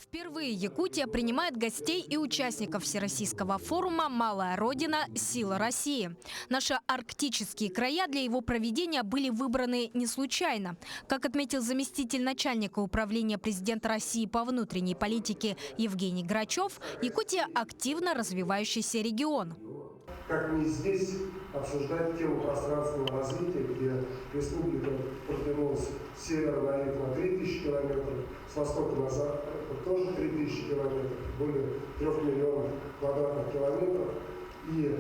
Впервые Якутия принимает гостей и участников Всероссийского форума «Малая Родина. Сила России». Наши арктические края для его проведения были выбраны не случайно. Как отметил заместитель начальника управления президента России по внутренней политике Евгений Грачев, Якутия – активно развивающийся регион. Как не здесь обсуждать тему пространственного развития, где республика протянулась с севера на юг на 3000 километров, с востока на запад тоже 3000 километров, более 3 миллионов квадратных километров. И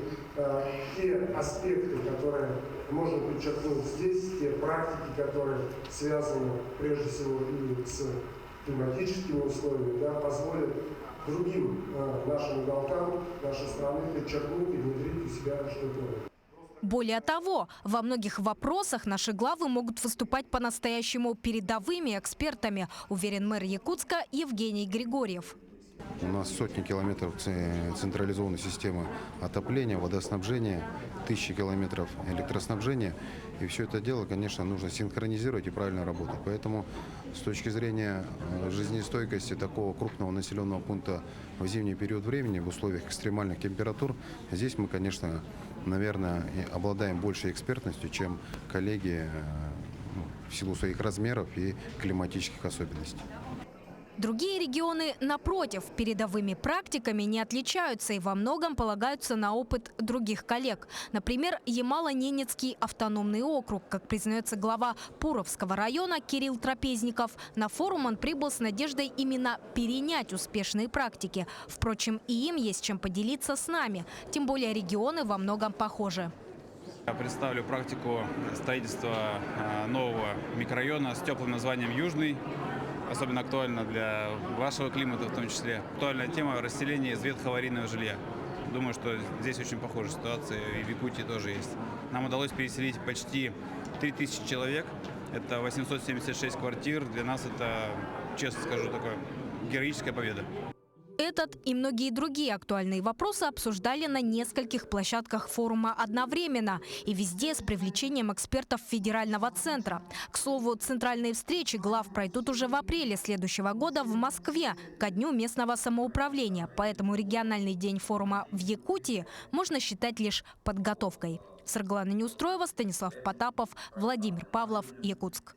те аспекты, которые можно подчеркнуть здесь, те практики, которые связаны прежде всего и с климатическими условиями, да, позволят другим нашим уголкам нашей страны подчеркнуть и внедрить у себя что-то. Более того, во многих вопросах наши главы могут выступать по-настоящему передовыми экспертами, уверен мэр Якутска Евгений Григорьев. У нас сотни километров централизованной системы отопления, водоснабжения, тысячи километров электроснабжения. И все это дело, конечно, нужно синхронизировать и правильно работать. Поэтому с точки зрения жизнестойкости такого крупного населенного пункта в зимний период времени, в условиях экстремальных температур, здесь мы, конечно, наверное, обладаем большей экспертностью, чем коллеги в силу своих размеров и климатических особенностей. Другие регионы, напротив, передовыми практиками не отличаются и во многом полагаются на опыт других коллег. Например, Ямало-Ненецкий автономный округ, как признается глава Пуровского района Кирилл Трапезников. На форум он прибыл с надеждой именно перенять успешные практики. Впрочем, и им есть чем поделиться с нами. Тем более регионы во многом похожи. Я представлю практику строительства нового микрорайона с теплым названием «Южный». Особенно актуально для вашего климата в том числе. Актуальная тема расселения из ветхоаварийного жилья. Думаю, что здесь очень похожая ситуация, и в Якутии тоже есть. Нам удалось переселить почти 3000 человек. Это 876 квартир. Для нас это, честно скажу, такая героическая победа. Этот и многие другие актуальные вопросы обсуждали на нескольких площадках форума одновременно и везде с привлечением экспертов федерального центра. К слову, центральные встречи глав пройдут уже в апреле следующего года в Москве, ко дню местного самоуправления. поэтому региональный день форума в Якутии можно считать лишь подготовкой. Саргалана Неустроева, Станислав Потапов, Владимир Павлов, Якутск.